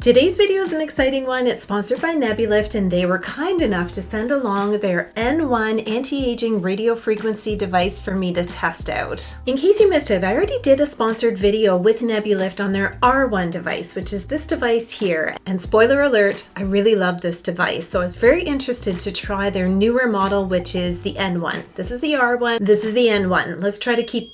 Today's video is an exciting one. It's sponsored by Nebulyft, and they were kind enough to send along their N1 anti-aging radio frequency device for me to test out. In case you missed it, I already did a sponsored video with Nebulyft on their R1 device, which is this device here. And spoiler alert, I really love this device. So I was very interested to try their newer model, which is the N1. This is the R1, this is the N1. Let's try to keep,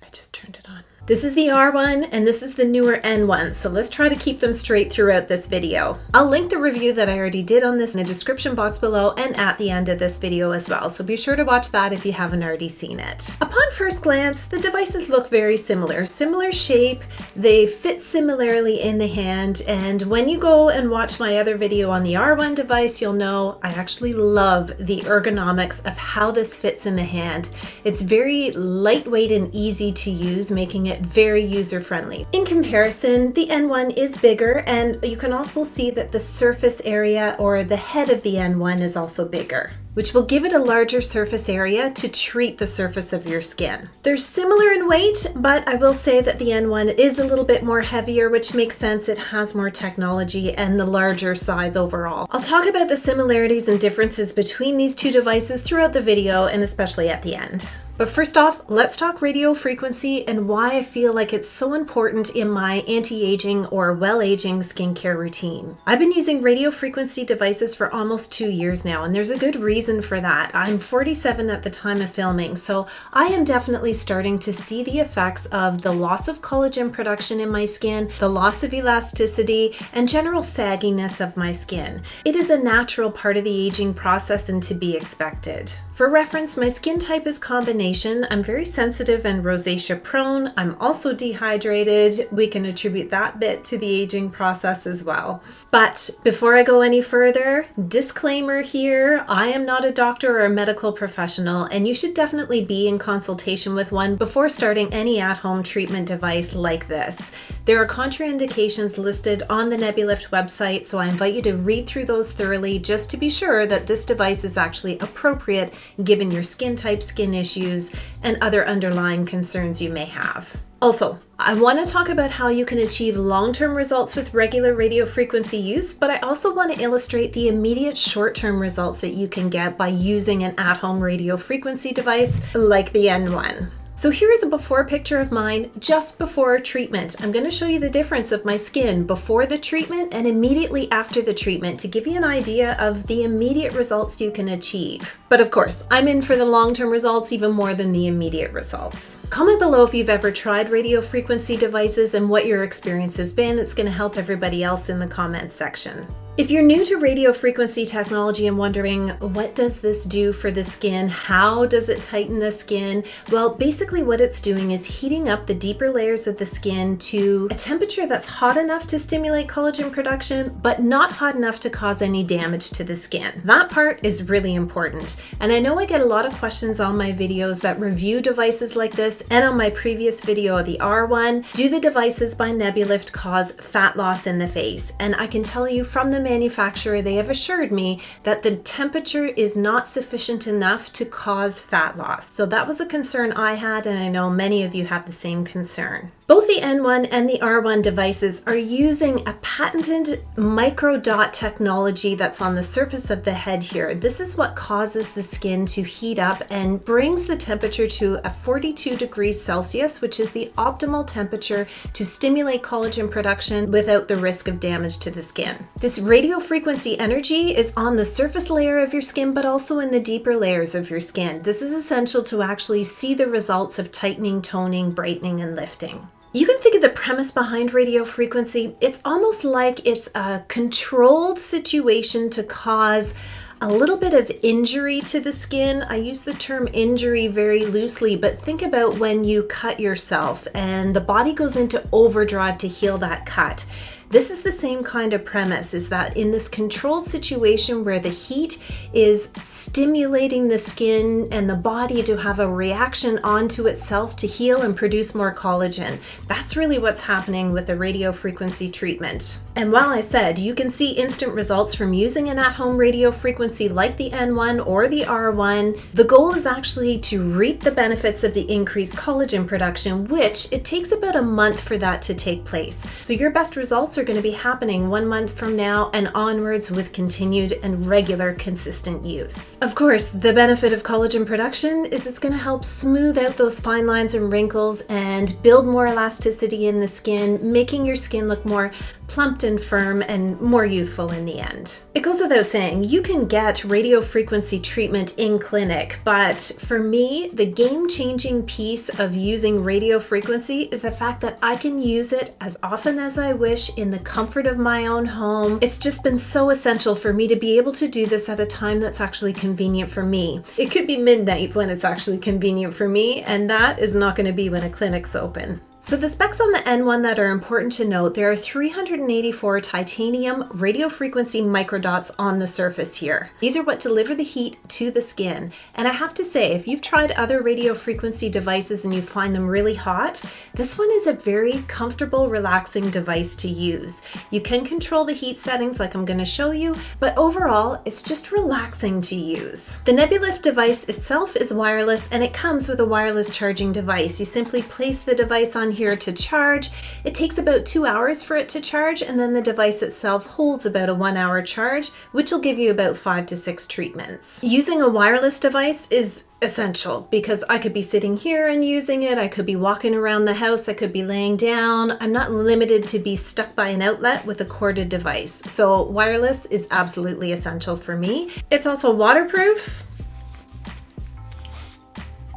I just turned it on. This is the R1 and this is the newer N1, so let's try to keep them straight throughout this video. I'll link the review that I already did on this in the description box below and at the end of this video as well, so be sure to watch that if you haven't already seen it. Upon first glance, the devices look very similar. Similar shape, they fit similarly in the hand, and when you go and watch my other video on the R1 device, you'll know I actually love the ergonomics of how this fits in the hand. It's very lightweight and easy to use, making it very user-friendly. In comparison, the N1 is bigger, and you can also see that the surface area or the head of the N1 is also bigger, which will give it a larger surface area to treat the surface of your skin. They're similar in weight, but I will say that the N1 is a little bit more heavier, which makes sense. It has more technology and the larger size overall. I'll talk about the similarities and differences between these two devices throughout the video and especially at the end. But first off, let's talk radio frequency and why I feel like it's so important in my anti-aging or well-aging skincare routine. I've been using radio frequency devices for almost 2 years now, and there's a good reason for that. I'm 47 at the time of filming, so I am definitely starting to see the effects of the loss of collagen production in my skin, the loss of elasticity, and general sagginess of my skin. It is a natural part of the aging process and to be expected. For reference, my skin type is combination. I'm very sensitive and rosacea prone. I'm also dehydrated. We can attribute that bit to the aging process as well. But before I go any further, disclaimer here, I am not a doctor or a medical professional, and you should definitely be in consultation with one before starting any at-home treatment device like this. There are contraindications listed on the Nebulyft website, so I invite you to read through those thoroughly just to be sure that this device is actually appropriate given your skin type, skin issues, and other underlying concerns you may have. Also, I want to talk about how you can achieve long-term results with regular radio frequency use, but I also want to illustrate the immediate short-term results that you can get by using an at-home radio frequency device like the N1. So here is a before picture of mine just before treatment. I'm going to show you the difference of my skin before the treatment and immediately after the treatment to give you an idea of the immediate results you can achieve. But of course, I'm in for the long-term results even more than the immediate results. Comment below if you've ever tried radio frequency devices and what your experience has been. It's going to help everybody else in the comments section. If you're new to radio frequency technology and wondering, what does this do for the skin? How does it tighten the skin? Well, basically what it's doing is heating up the deeper layers of the skin to a temperature that's hot enough to stimulate collagen production, but not hot enough to cause any damage to the skin. That part is really important. And I know I get a lot of questions on my videos that review devices like this and on my previous video, the R1, do the devices by Nebulyft cause fat loss in the face? And I can tell you from the manufacturer, they have assured me that the temperature is not sufficient enough to cause fat loss. So that was a concern I had, and I know many of you have the same concern. Both the N1 and the R1 devices are using a patented microdot technology that's on the surface of the head here. This is what causes the skin to heat up and brings the temperature to a 42 degrees Celsius, which is the optimal temperature to stimulate collagen production without the risk of damage to the skin. This radio frequency energy is on the surface layer of your skin, but also in the deeper layers of your skin. This is essential to actually see the results of tightening, toning, brightening, and lifting. You can think of the premise behind radio frequency. It's almost like it's a controlled situation to cause a little bit of injury to the skin. I use the term injury very loosely, but think about when you cut yourself and the body goes into overdrive to heal that cut. This is the same kind of premise, is that in this controlled situation where the heat is stimulating the skin and the body to have a reaction onto itself to heal and produce more collagen. That's really what's happening with the radio frequency treatment. And while I said you can see instant results from using an at-home radio frequency like the N1 or the R1, the goal is actually to reap the benefits of the increased collagen production, which it takes about a month for that to take place. So your best results are going to be happening 1 month from now and onwards with continued and regular consistent use. Of course, the benefit of collagen production is it's going to help smooth out those fine lines and wrinkles and build more elasticity in the skin, making your skin look more plumped and firm and more youthful in the end. It goes without saying, you can get radio frequency treatment in clinic, but for me, the game-changing piece of using radio frequency is the fact that I can use it as often as I wish in the comfort of my own home. It's just been so essential for me to be able to do this at a time that's actually convenient for me. It could be midnight when it's actually convenient for me, and that is not going to be when a clinic's open. So the specs on the N1 that are important to note, there are 384 titanium radiofrequency microdots on the surface here. These are what deliver the heat to the skin. And I have to say, if you've tried other radiofrequency devices and you find them really hot, this one is a very comfortable, relaxing device to use. You can control the heat settings like I'm going to show you, but overall, it's just relaxing to use. The Nebulyft device itself is wireless and it comes with a wireless charging device. You simply place the device on here to charge. It takes about 2 hours for it to charge, and then the device itself holds about a 1 hour charge, which will give you about 5 to 6 treatments. Using a wireless device is essential because I could be sitting here and using it, I could be walking around the house, I could be laying down. I'm not limited to be stuck by an outlet with a corded device. So wireless is absolutely essential for me. It's also waterproof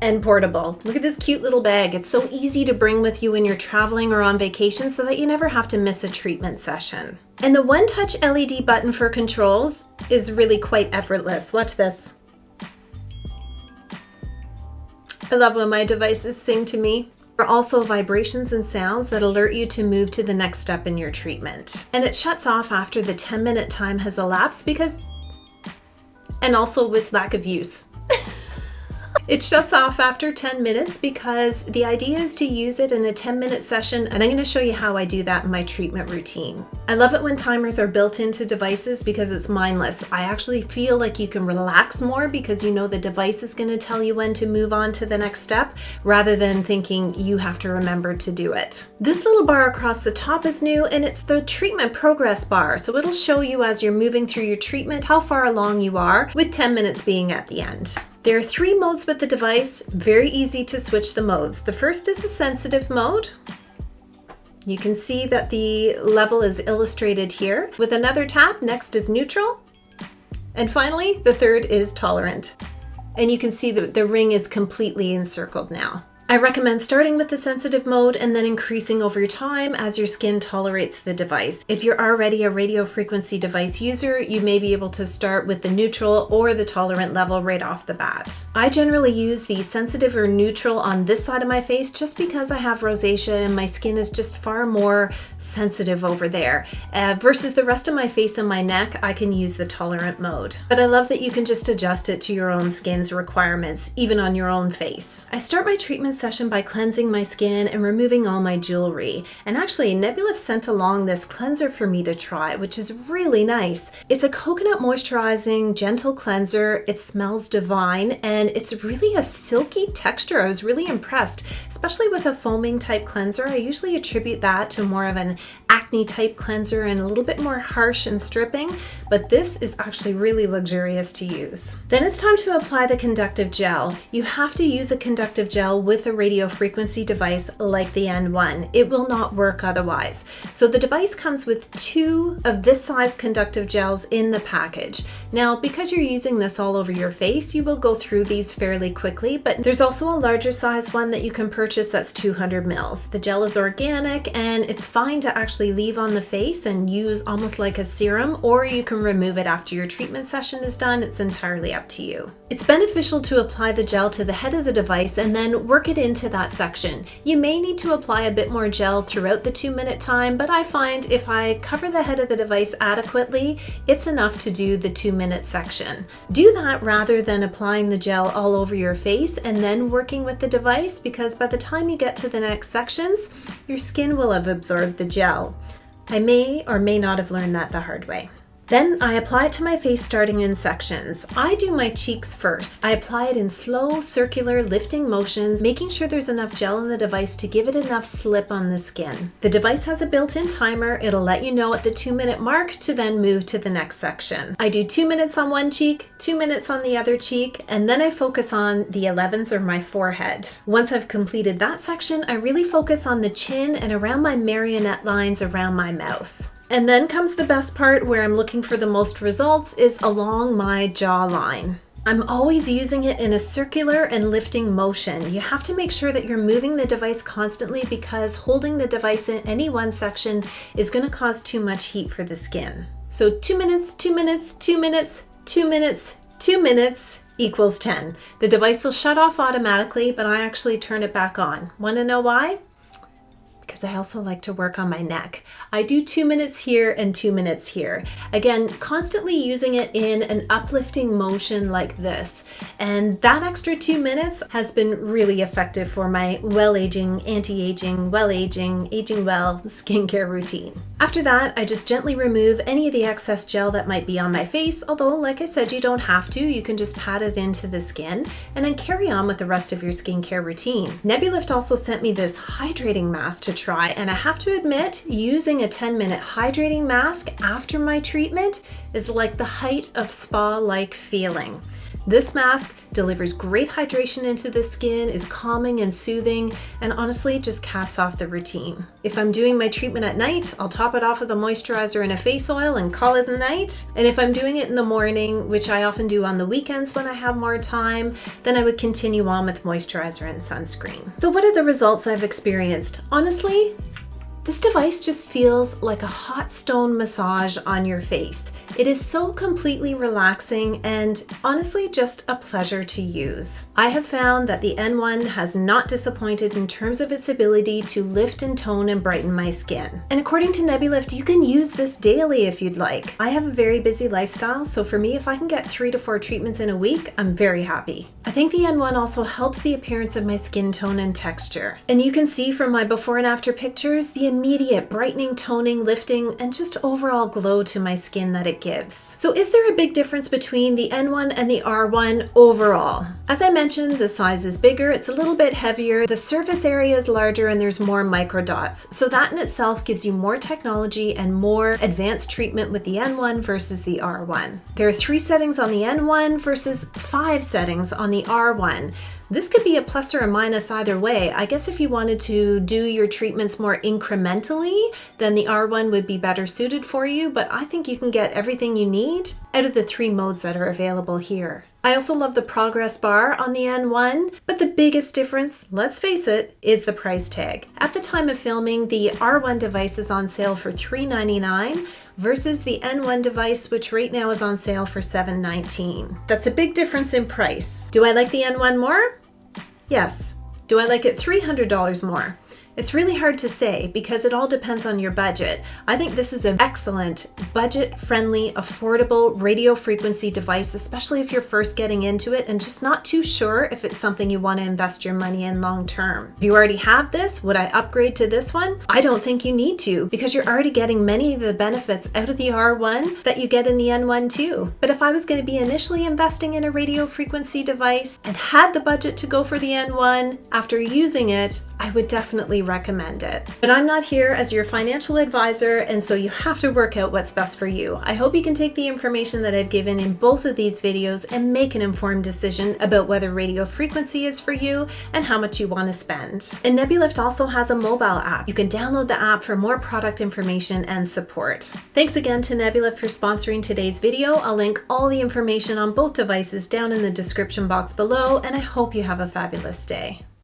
and portable. Look at this cute little bag. It's so easy to bring with you when you're traveling or on vacation so that you never have to miss a treatment session. And the one-touch LED button for controls is really quite effortless. Watch this. I love when my devices sing to me. There are also vibrations and sounds that alert you to move to the next step in your treatment. And it shuts off after the 10-minute time has elapsed and also with lack of use. It shuts off after 10 minutes because the idea is to use it in a 10-minute session, and I'm going to show you how I do that in my treatment routine. I love it when timers are built into devices because it's mindless. I actually feel like you can relax more because you know the device is going to tell you when to move on to the next step rather than thinking you have to remember to do it. This little bar across the top is new, and it's the treatment progress bar. So it'll show you as you're moving through your treatment how far along you are, with 10 minutes being at the end. There are 3 modes with the device, very easy to switch the modes. The first is the sensitive mode. You can see that the level is illustrated here. With another tap, next is neutral. And finally, the third is tolerant. And you can see that the ring is completely encircled now. I recommend starting with the sensitive mode and then increasing over time as your skin tolerates the device. If you're already a radio frequency device user, you may be able to start with the neutral or the tolerant level right off the bat. I generally use the sensitive or neutral on this side of my face just because I have rosacea and my skin is just far more sensitive over there. Versus the rest of my face and my neck, I can use the tolerant mode. But I love that you can just adjust it to your own skin's requirements, even on your own face. I start my treatment session by cleansing my skin and removing all my jewelry. And actually, Nebulyft sent along this cleanser for me to try, which is really nice. It's a coconut moisturizing, gentle cleanser. It smells divine, and it's really a silky texture. I was really impressed, especially with a foaming type cleanser. I usually attribute that to more of an acne type cleanser and a little bit more harsh and stripping, but this is actually really luxurious to use. Then it's time to apply the conductive gel. You have to use a conductive gel with a radio frequency device like the N1. It will not work otherwise. So the device comes with 2 of this size conductive gels in the package. Now, because you're using this all over your face, you will go through these fairly quickly, but there's also a larger size one that you can purchase that's 200 mils. The gel is organic and it's fine to actually leave on the face and use almost like a serum, or you can remove it after your treatment session is done. It's entirely up to you. It's beneficial to apply the gel to the head of the device and then work it into that section. You may need to apply a bit more gel throughout the 2-minute time, but I find if I cover the head of the device adequately, it's enough to do the 2-minute section. Do that rather than applying the gel all over your face and then working with the device, because by the time you get to the next sections, your skin will have absorbed the gel. I may or may not have learned that the hard way. Then I apply it to my face starting in sections. I do my cheeks first. I apply it in slow, circular, lifting motions, making sure there's enough gel in the device to give it enough slip on the skin. The device has a built-in timer. It'll let you know at the 2-minute mark to then move to the next section. I do 2 minutes on one cheek, 2 minutes on the other cheek, and then I focus on the 11s or my forehead. Once I've completed that section, I really focus on the chin and around my marionette lines around my mouth. And then comes the best part where I'm looking for the most results is along my jawline. I'm always using it in a circular and lifting motion. You have to make sure that you're moving the device constantly because holding the device in any one section is going to cause too much heat for the skin. So 2 minutes, 2 minutes, 2 minutes, 2 minutes, 2 minutes equals 10. The device will shut off automatically, but I actually turn it back on. Want to know why? Because I also like to work on my neck. I do 2 minutes here and 2 minutes here. Again, constantly using it in an uplifting motion like this. And that extra 2 minutes has been really effective for my well-aging, anti-aging, well-aging, aging well skincare routine. After that, I just gently remove any of the excess gel that might be on my face, although like I said, you don't have to. You can just pat it into the skin and then carry on with the rest of your skincare routine. Nebulyft also sent me this hydrating mask to try, and I have to admit, using a 10-minute hydrating mask after my treatment is like the height of spa-like feeling. This mask delivers great hydration into the skin, is calming and soothing, and honestly just caps off the routine. If I'm doing my treatment at night, I'll top it off with a moisturizer and a face oil and call it a night. And if I'm doing it in the morning, which I often do on the weekends when I have more time, then I would continue on with moisturizer and sunscreen. So what are the results I've experienced? Honestly, this device just feels like a hot stone massage on your face. It is so completely relaxing and honestly just a pleasure to use. I have found that the N1 has not disappointed in terms of its ability to lift and tone and brighten my skin. And according to Nebulyft, you can use this daily if you'd like. I have a very busy lifestyle, so for me, if I can get 3 to 4 treatments in a week, I'm very happy. I think the N1 also helps the appearance of my skin tone and texture. And you can see from my before and after pictures, the immediate brightening, toning, lifting, and just overall glow to my skin that it gives. So is there a big difference between the N1 and the R1 overall? As I mentioned, the size is bigger, it's a little bit heavier, the surface area is larger, and there's more micro dots. So that in itself gives you more technology and more advanced treatment with the N1 versus the R1. There are 3 settings on the N1 versus 5 settings on the R1. This could be a plus or a minus either way. I guess if you wanted to do your treatments more incrementally, then the R1 would be better suited for you, but I think you can get everything you need out of the 3 modes that are available here. I also love the progress bar on the N1, but the biggest difference, let's face it, is the price tag. At the time of filming, the R1 device is on sale for $399 versus the N1 device, which right now is on sale for $719. That's a big difference in price. Do I like the N1 more? Yes. Do I like it $300 more? It's really hard to say because it all depends on your budget. I think this is an excellent, budget-friendly, affordable radio frequency device, especially if you're first getting into it and just not too sure if it's something you want to invest your money in long term. If you already have this, would I upgrade to this one? I don't think you need to because you're already getting many of the benefits out of the R1 that you get in the N1 too. But if I was going to be initially investing in a radio frequency device and had the budget to go for the N1, after using it, I would definitely recommend it. But I'm not here as your financial advisor, and so you have to work out what's best for you. I hope you can take the information that I've given in both of these videos and make an informed decision about whether radio frequency is for you and how much you want to spend. And Nebulyft also has a mobile app. You can download the app for more product information and support. Thanks again to Nebulyft for sponsoring today's video. I'll link all the information on both devices down in the description box below, and I hope you have a fabulous day.